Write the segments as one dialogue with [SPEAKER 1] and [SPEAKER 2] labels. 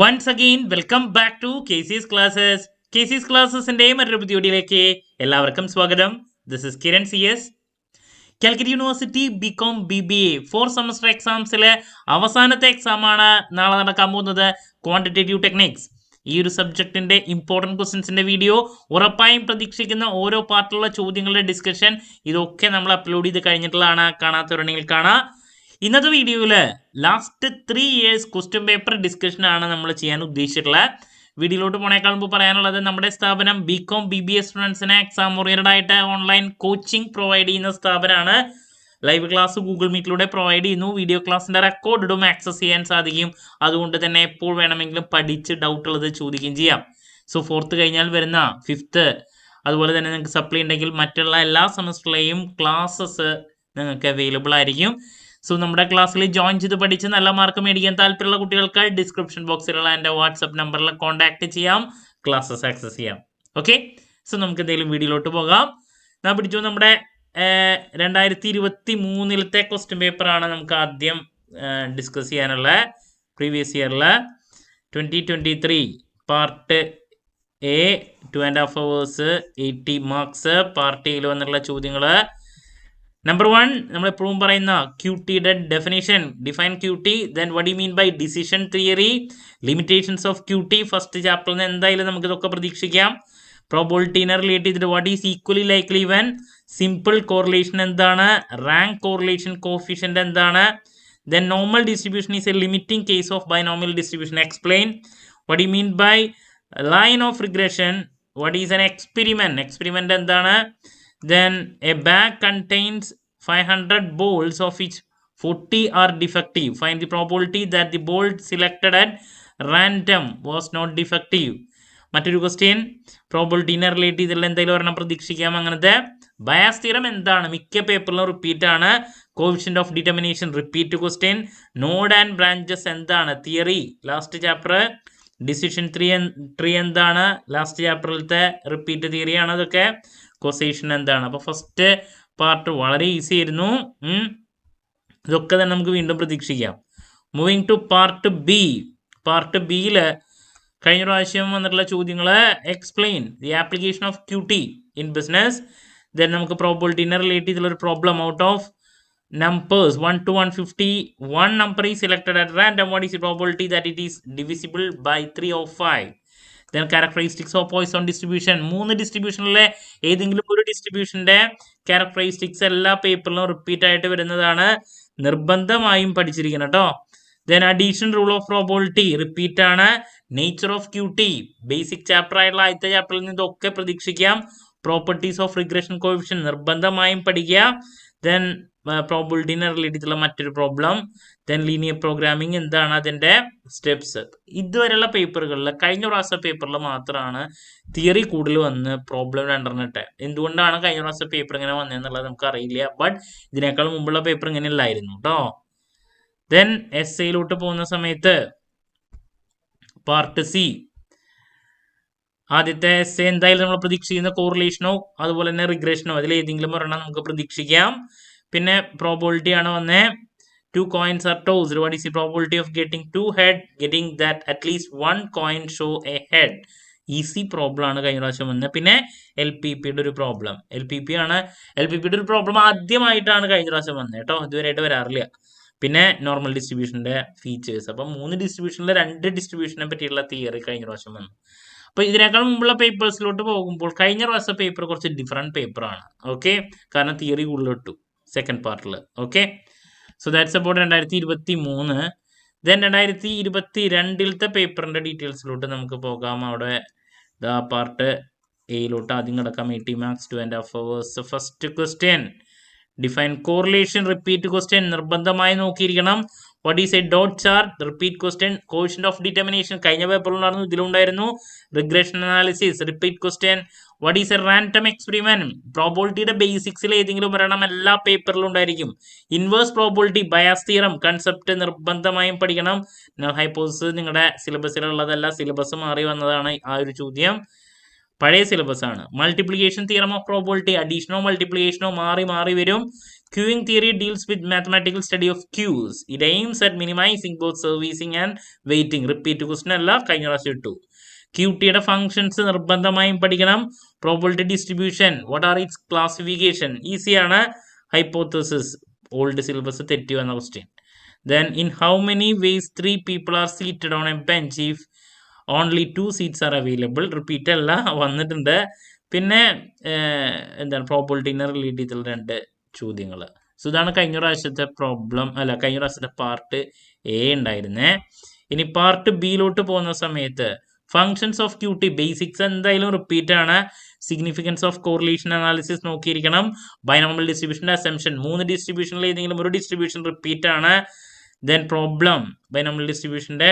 [SPEAKER 1] Once again, welcome back to KC's Classes. KC's Classesന്റെ മറ്റൊരു പുതിയ വീഡിയോയിലേക്ക് എല്ലാവർക്കും സ്വാഗതം. This is Kiran CS. Calicut university B Com BBA 4 semester എക്സാംസിലെ അവസാനത്തെ എക്സാമാണ് നാളെ നടക്കാൻ പോകുന്നത്. Quantitative techniques. ഈ ഒരു സബ്ജക്റ്റിന്റെ ഇമ്പോർട്ടൻറ്റ് ക്വസ്റ്റ്യൻസിന്റെ വീഡിയോ ഉറപ്പായും പ്രതീക്ഷിക്കുന്ന ഓരോ പാർട്ടിലുള്ള ചോദ്യങ്ങളുടെ ഡിസ്കഷൻ ഇതൊക്കെ നമ്മൾ അപ്ലോഡ് ചെയ്ത് കഴിഞ്ഞിട്ടുള്ളതാണ്. കാണാത്തവരുണ്ടെങ്കിൽ കാണാം. ഇന്നത്തെ വീഡിയോയിൽ last 3 years question paper discussion ആണ് നമ്മൾ ചെയ്യാൻ ഉദ്ദേശിച്ചിട്ടുള്ളത്. വീഡിയോയിലോട്ട് പോണേക്കാൾ മുമ്പ് പറയാനുള്ളത് നമ്മുടെ സ്ഥാപനം ബികോം BBA സ്റ്റുഡൻസിനെ എക്സാം ഓറിയന്റഡ് ആയിട്ട് ഓൺലൈൻ കോച്ചിങ് പ്രൊവൈഡ് ചെയ്യുന്ന സ്ഥാപനമാണ്. ലൈവ് ക്ലാസ് ഗൂഗിൾ മീറ്റിലൂടെ പ്രൊവൈഡ് ചെയ്യുന്നു. വീഡിയോ ക്ലാസ്സിന്റെ റെക്കോർഡും ആക്സസ് ചെയ്യാൻ സാധിക്കും. അതുകൊണ്ട് തന്നെ എപ്പോൾ വേണമെങ്കിലും പഠിച്ച് ഡൗട്ട് ഉള്ളത് ചോദിക്കുകയും ചെയ്യാം. സോ 4th കഴിഞ്ഞാൽ വരുന്ന 5th അതുപോലെ തന്നെ നിങ്ങൾക്ക് സപ്ലൈ ഉണ്ടെങ്കിൽ മറ്റുള്ള എല്ലാ സെമസ്റ്ററിലെയും ക്ലാസ്സസ് നിങ്ങൾക്ക് അവൈലബിൾ ആയിരിക്കും. സോ നമ്മുടെ ക്ലാസ്സിൽ ജോയിൻ ചെയ്ത് പഠിച്ച് നല്ല മാർക്ക് മേടിക്കാൻ താല്പര്യമുള്ള കുട്ടികൾക്ക് ഡിസ്ക്രിപ്ഷൻ ബോക്സിലുള്ള എൻ്റെ വാട്സപ്പ് നമ്പറിൽ കോൺടാക്ട് ചെയ്യാം, ക്ലാസ്സസ് ആക്സസ് ചെയ്യാം. ഓക്കെ, സോ നമുക്ക് എന്തെങ്കിലും വീഡിയോയിലോട്ട് പോകാം. ഞാൻ പിടിച്ചു നമ്മുടെ 2023 ക്വസ്റ്റ്യൻ പേപ്പറാണ് നമുക്ക് ആദ്യം ഡിസ്കസ് ചെയ്യാനുള്ള. പ്രീവിയസ് ഇയറിൽ 2023 part A 2.5 hours 80 marks. Part എയിൽ വന്നുള്ള ചോദ്യങ്ങൾ. നമ്പർ 1 നമ്മൾ എപ്പോഴും പറയുന്ന ക്യൂട്ടിയുടെ definition. Define QT. Then what you mean by decision theory, limitations of QT. First ചാപ്റ്ററിൽ നിന്ന് എന്തായാലും നമുക്ക് ഇതൊക്കെ പ്രതീക്ഷിക്കാം. പ്രോബബിലിറ്റീനെ റിലേറ്റ് ചെയ്തിട്ട് what is equally likely when, simple correlation എന്താണ്, റാങ്ക് കോറിലേഷൻ കോഫിഷ്യന്റ് എന്താണ്, then normal distribution is a limiting case of binomial distribution. Explain what you mean by line of regression, what is N experiment, experiment എന്താണ്. Then a bag contains 500 balls of which 40 are defective. Find the probability that the ball selected at random was not defective. മറ്റൊരു question പ്രോബബിലിറ്റീനെ relate ചെയ്തുള്ള എന്തെങ്കിലും ഒരെണ്ണം പ്രതീക്ഷിക്കാം. അങ്ങനത്തെ Bayes theorem എന്താണ്, മിക്ക പേപ്പറിലും റിപ്പീറ്റ് ആണ്. Coefficient of determination repeat question. Node and branches എന്താണ്, theory last chapter. Decision tree എന്താണ്, ലാസ്റ്റ് ചാപ്റ്ററിലത്തെ റിപ്പീറ്റ് തിയറിയാണ്. അതൊക്കെ കോസേഷൻ എന്താണ്. അപ്പോൾ ഫസ്റ്റ് പാർട്ട് വളരെ ഈസി ആയിരുന്നു. ഇതൊക്കെ തന്നെ നമുക്ക് വീണ്ടും പ്രതീക്ഷിക്കാം. Moving to part B. Part ബിയിൽ കഴിഞ്ഞ പ്രാവശ്യം വന്നിട്ടുള്ള ചോദ്യങ്ങൾ. Explain the application of QT in business. Then നമുക്ക് പ്രോബബിലിറ്റീനെ റിലേറ്റ് ചെയ്തുള്ള ഒരു problem. Out of numbers 1 to 150 one number is selected at random, what is the probability that it is divisible by 3 or 5. Then characteristics of Poisson distribution. 3 ഡിസ്ട്രിബ്യൂഷനിലെ ഏതെങ്കിലും ഒരു ഡിസ്ട്രിബ്യൂഷന്റെ characteristics എല്ലാ പേപ്പറിലും repeat ആയിട്ട് വരുന്നതാണ്. നിർബന്ധമായും പഠിച്ചിരിക്കണം കേട്ടോ. Then addition rule of probability repeat ആണ്. Nature of QT basic chapter ആയിട്ടുള്ള ആദ്യത്തെ ചാപ്റ്ററിൽ നിന്ന് ഇതൊക്കെ പ്രതീക്ഷിക്കാം. പ്രോപ്പർട്ടീസ് ഓഫ് റിഗ്രഷൻ കോഎഫിഷ്യൻ നിർബന്ധമായും പഠിക്കുക. ദെൻ പ്രോബബിലിറ്റീനെ റിലേറ്റ് ചെയ്തുള്ള മറ്റൊരു പ്രോബ്ലം. ദെൻ ലീനിയർ പ്രോഗ്രാമിംഗ് എന്താണ് അതിൻ്റെ സ്റ്റെപ്സ്. ഇതുവരെയുള്ള പേപ്പറുകളിൽ കഴിഞ്ഞ പ്രാവശ്യ പേപ്പറിൽ മാത്രമാണ് തിയറി കൂടുതൽ വന്ന് പ്രോബ്ലം 2 ഇട്ട്. എന്തുകൊണ്ടാണ് കഴിഞ്ഞ പ്രാവശ്യ പേപ്പർ ഇങ്ങനെ വന്നതെന്നുള്ളത് നമുക്ക് അറിയില്ല. ബട്ട് ഇതിനേക്കാൾ മുമ്പുള്ള പേപ്പർ ഇങ്ങനെ അല്ലായിരുന്നു കേട്ടോ. ദെൻ എസ്സേയിലോട്ട് പോകുന്ന സമയത്ത് പാർട്ട് സി ആദ്യത്തെ എസ്സേ എന്തായാലും നമ്മൾ പ്രതീക്ഷിക്കുന്ന കോറിലേഷനോ അതുപോലെ തന്നെ റിഗ്രഷനോ അതിൽ ഏതെങ്കിലും ഒരെണ്ണം നമുക്ക് പ്രതീക്ഷിക്കാം. പിന്നെ പ്രോബബിലിറ്റി ആണ് വന്നേ. 2 coins are tossed. What is the probability of getting 2 head, getting that at least 1 coin show a head? Easy problem ആണ് കഴിഞ്ഞ പ്രാവശ്യം വന്നത്. പിന്നെ LPPയുടെ ഒരു പ്രോബ്ലം. LPPയുടെ ഒരു പ്രോബ്ലം ആദ്യമായിട്ടാണ് കഴിഞ്ഞ പ്രാവശ്യം വന്നത് കേട്ടോ. ഇതുവരെയായിട്ട് വരാറില്ല. പിന്നെ നോർമൽ ഡിസ്ട്രിബ്യൂഷന്റെ ഫീച്ചേഴ്സ്. അപ്പം 3 ഡിസ്ട്രിബ്യൂഷനിലെ 2 ഡിസ്ട്രിബ്യൂഷനെ പറ്റിയുള്ള തിയറി കഴിഞ്ഞ പ്രാവശ്യം വന്നു. അപ്പോൾ ഇതിനേക്കാൾ മുമ്പുള്ള പേപ്പേഴ്സിലോട്ട് പോകുമ്പോൾ കഴിഞ്ഞ പ്രാവശ്യത്തെ പേപ്പർ കുറച്ച് ഡിഫറെൻറ്റ് പേപ്പറാണ്. ഓക്കെ, കാരണം തിയറി കൂടുതൽ ഇട്ടു സെക്കൻഡ് പാർട്ടിൽ. Okay, so that's about 2023. Then 2022 പേപ്പറിൻ്റെ ഡീറ്റെയിൽസിലോട്ട് നമുക്ക് പോകാം. അവിടെ പാർട്ട് എയിലോട്ട് ആദ്യം കിടക്കാം. 80 marks 2.5 hours. First question define correlation repeat question നിർബന്ധമായി നോക്കിയിരിക്കണം. What is a dot chart repeat question. Coefficient of determination കഴിഞ്ഞ പേപ്പറിലുണ്ടായിരുന്നു, ഇതിലുണ്ടായിരുന്നു. Regression analysis repeat question. What is a random experiment. പ്രോബബിലിറ്റിയുടെ ബേസിക്സിൽ ഏതെങ്കിലും ഒരെണ്ണം എല്ലാ പേപ്പറിലും ഉണ്ടായിരിക്കും. Inverse probability, Bayes theorem concept നിർബന്ധമായും പഠിക്കണം. നൾ ഹൈപ്പോസിസ് നിങ്ങളുടെ സിലബസിലുള്ളതല്ല, സിലബസ് മാറി വന്നതാണ് ആ ഒരു ചോദ്യം. പഴയ സിലബസ് ആണ്. മൾട്ടിപ്ലിക്കേഷൻ തിയറം ഓഫ് പ്രോബിലിറ്റി, അഡീഷനോ മൾട്ടിപ്ലിക്കേഷനോ മാറി മാറി വരും. Queuing theory deals with mathematical study of queues. It aims at minimizing both servicing and waiting. Repeat question അല്ല, കഴിഞ്ഞ പ്രാവശ്യം ഇട്ടു. ക്യൂട്ടിയുടെ ഫംഗ്ഷൻസ് നിർബന്ധമായും പഠിക്കണം. Probability distribution, what are its classification, ഈസിയാണ്. ഹൈപ്പോത്തസിസ്, ഓൾഡ് സിലബസ് തെറ്റി വന്ന question. Then in how many ways 3 people are seated on a bench if only 2 seats are available? Repeat അല്ല, വന്നിട്ടുണ്ട്. പിന്നെ എന്താണ് പ്രോബിലിറ്റിനെ റിലേറ്റ് ചെയ്തിട്ടുള്ള 2 ചോദ്യങ്ങൾ. സോ ഇതാണ് കഴിഞ്ഞ പ്രാവശ്യത്തെ പ്രോബ്ലം, അല്ല കഴിഞ്ഞ പ്രാവശ്യത്തെ പാർട്ട് എ ഉണ്ടായിരുന്നേ. ഇനി പാർട്ട് ബിയിലോട്ട് പോകുന്ന സമയത്ത് ഫങ്ഷൻസ് ഓഫ് ക്യൂട്ടി ബേസിക്സ് എന്തായാലും റിപ്പീറ്റ് ആണ്. സിഗ്നിഫിക്കൻസ് ഓഫ് കോറിലേഷൻ അനാലിസിസ് നോക്കിയിരിക്കണം. ബൈനോമിയൽ ഡിസ്ട്രിബ്യൂഷൻ്റെ അസംഷൻ, 3 ഡിസ്ട്രിബ്യൂഷനിൽ ഏതെങ്കിലും ഒരു ഡിസ്ട്രിബ്യൂഷൻ റിപ്പീറ്റ് ആണ്. Then problem, binomial distribution de,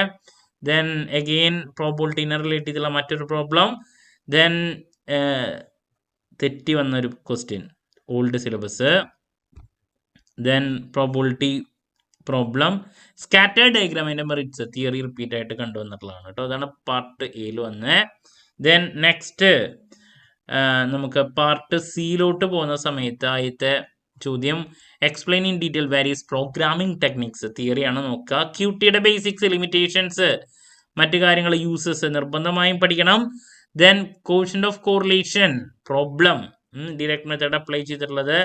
[SPEAKER 1] then again probability relate ചെയ്തുള്ള മറ്റൊരു പ്രോബ്ലം, then തെറ്റി വന്നൊരു question old syllabus, then probability problem, scattered ഡയഗ്രാമിൻ്റെ മെറിറ്റ്സ് തിയറി റിപ്പീറ്റ് ആയിട്ട് കണ്ടുവന്നിട്ടുള്ളതാണ് കേട്ടോ. അതാണ് പാർട്ട് എയിൽ വന്നത്. ദെൻ നെക്സ്റ്റ് നമുക്ക് പാർട്ട് സിയിലോട്ട് പോകുന്ന സമയത്ത് ആദ്യത്തെ ചോദ്യം explain in detail various programming techniques, തിയറിയാണ് നോക്കുക. ക്യൂട്ടിയുടെ ബേസിക്സ്, ലിമിറ്റേഷൻസ്, മറ്റു കാര്യങ്ങൾ, യൂസസ് നിർബന്ധമായും പഠിക്കണം. Then coefficient of correlation problem, direct method apply ചെയ്തിട്ടുള്ളത്,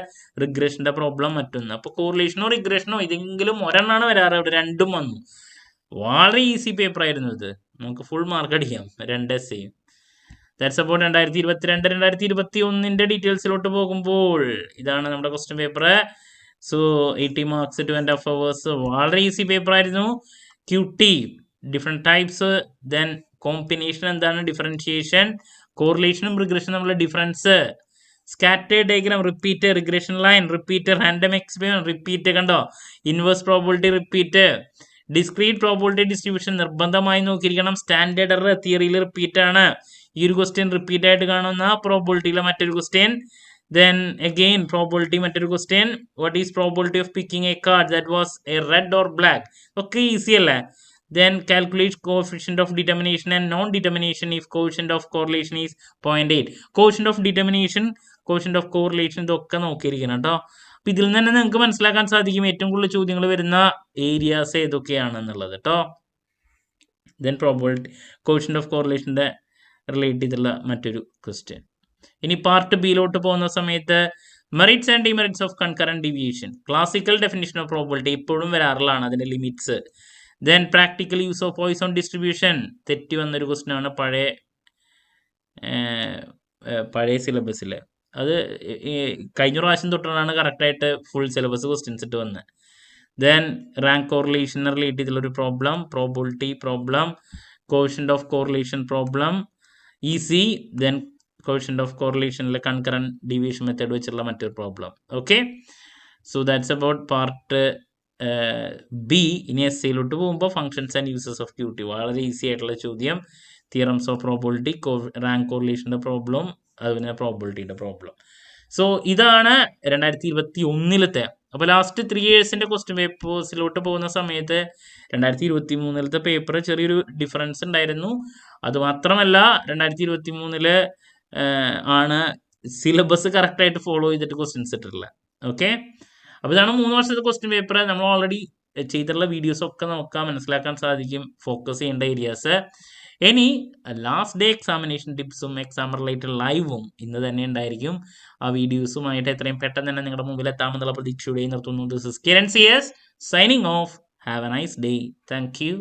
[SPEAKER 1] റിഗ്രഷന്റെ പ്രോബ്ലം മറ്റൊന്ന്. അപ്പോൾ കോറിലേഷനോ റിഗ്രഷനോ ഇതെങ്കിലും ഒരെണ്ണമാണ് വരാറ്, ഇവിടെ 2ഉം വന്നു. വളരെ ഈസി പേപ്പർ ആയിരുന്നു ഇത്, നമുക്ക് ഫുൾ മാർക്ക് അടിക്കാം 2 എസ്സേയും. ദാറ്റ്സ് അബൌട്ട് 2022-2021 ഡീറ്റെയിൽസിലോട്ട് പോകുമ്പോൾ ഇതാണ് നമ്മുടെ question paper. So 80 marks 2.5 hours, വളരെ ഈസി പേപ്പർ ആയിരുന്നു. QT different types, then combination എന്താണ്, ഡിഫറൻഷിയേഷൻ, കോറിലേഷനും റിഗ്രഷനും തമ്മിലുള്ള difference, scattered diagram repeat, regression line repeat, random experiment repeat, കണ്ടോ, inverse probability repeat, discrete probability distribution നിർബന്ധമായി നോക്കിയിരിക്കണം. സ്റ്റാൻഡേർഡ് എറർ തിയറിയിൽ റിപ്പീറ്റ് ആണ്. ഈ ഒരു ക്വസ്റ്റ്യൻ റിപ്പീറ്റ് ആയിട്ട് കാണുന്ന പ്രോബിലിറ്റിയിലെ മറ്റൊരു ക്വസ്റ്റ്യൻ. ദെൻ അഗെയിൻ പ്രോബിലിറ്റി മറ്റൊരു question, what is probability of picking a card that was A red or black, ഒക്കെ ഈസി അല്ലേ. Then calculate coefficient of determination and non-determination if coefficient of correlation is 0.8. Coefficient of determination, coefficient of correlation ഇതൊക്കെ നോക്കിയിരിക്കണം കേട്ടോ. അപ്പം ഇതിൽ നിന്ന് തന്നെ നിങ്ങൾക്ക് മനസ്സിലാക്കാൻ സാധിക്കും ഏറ്റവും കൂടുതൽ ചോദ്യങ്ങൾ വരുന്ന ഏരിയാസ് ഏതൊക്കെയാണെന്നുള്ളത് കേട്ടോ. ദെൻ പ്രോബിലിറ്റി കോefficient ഓഫ് കോറിലേഷൻ്റെ റിലേറ്റ് ചെയ്തുള്ള മറ്റൊരു ക്വസ്റ്റ്യൻ. ഇനി പാർട്ട് ബിയിലോട്ട് പോകുന്ന സമയത്ത് merits and demerits of concurrent deviation, classical definition of probability എപ്പോഴും വരാറുള്ളതാണ്, അതിൻ്റെ limits. Then practical use of Poisson distribution, തെറ്റി വന്നൊരു ക്വസ്റ്റ്യൻ ആണ് പഴയ സിലബസിൽ. അത് കഴിഞ്ഞ പ്രാവശ്യം തൊട്ടാണ് കറക്റ്റായിട്ട് ഫുൾ സിലബസ് ക്വസ്റ്റ്യൻസ് ഇട്ട് വന്നത്. ദെൻ റാങ്ക് കോറിലേഷൻ റിലേറ്റ് ചെയ്തുള്ളൊരു problem, probability problem, coefficient of correlation problem easy, then coefficient of കോറിലേഷനിലെ കൺകറന്റ് ഡീവിയേഷൻ മെത്തേഡ് വെച്ചുള്ള മറ്റൊരു problem. Okay, so that's about part B. ഇനി എസ്സേയിലോട്ട് പോകുമ്പോൾ functions and uses of QT, വളരെ ഈസി ആയിട്ടുള്ള ചോദ്യം. തിയറംസ് ഓഫ് പ്രോബിലിറ്റി, റാങ്ക് കോറിലേഷൻ്റെ പ്രോബ്ലം, അതുപോലെ പ്രോബിലിറ്റിയുടെ പ്രോബ്ലം. സോ ഇതാണ് 2021. അപ്പോൾ ലാസ്റ്റ് 3 yearsൻ്റെ ക്വസ്റ്റ്യൻ പേപ്പേഴ്സിലോട്ട് പോകുന്ന സമയത്ത് 2023 പേപ്പർ ചെറിയൊരു ഡിഫറൻസ് ഉണ്ടായിരുന്നു. അതുമാത്രമല്ല 2023 ആണ് സിലബസ് കറക്റ്റായിട്ട് ഫോളോ ചെയ്തിട്ട് ക്വസ്റ്റ്യൻസ് ഇട്ടിട്ടുള്ളത്. ഓക്കെ, അപ്പോൾ ഇതാണ് 3 വർഷത്തെ ക്വസ്റ്റ്യൻ പേപ്പർ. നമ്മൾ ഓൾറെഡി ചെയ്തിട്ടുള്ള വീഡിയോസൊക്കെ നമുക്ക് മനസ്സിലാക്കാൻ സാധിക്കും ഫോക്കസ് ചെയ്യേണ്ട ഏരിയാസ്. ഇനി ലാസ്റ്റ് ഡേ എക്സാമിനേഷൻ ടിപ്സും എക്സാം റിലേറ്റഡ് ലൈവും ഇന്ന് തന്നെ ഉണ്ടായിരിക്കും. ആ വീഡിയോസുമായിട്ട് എത്രയും പെട്ടെന്ന് തന്നെ നിങ്ങളുടെ മുമ്പിൽ എത്താമെന്നുള്ള പ്രതീക്ഷയോടെ നിർത്തുന്നു. This is Kiran CS signing off. Have a nice day. Thank U.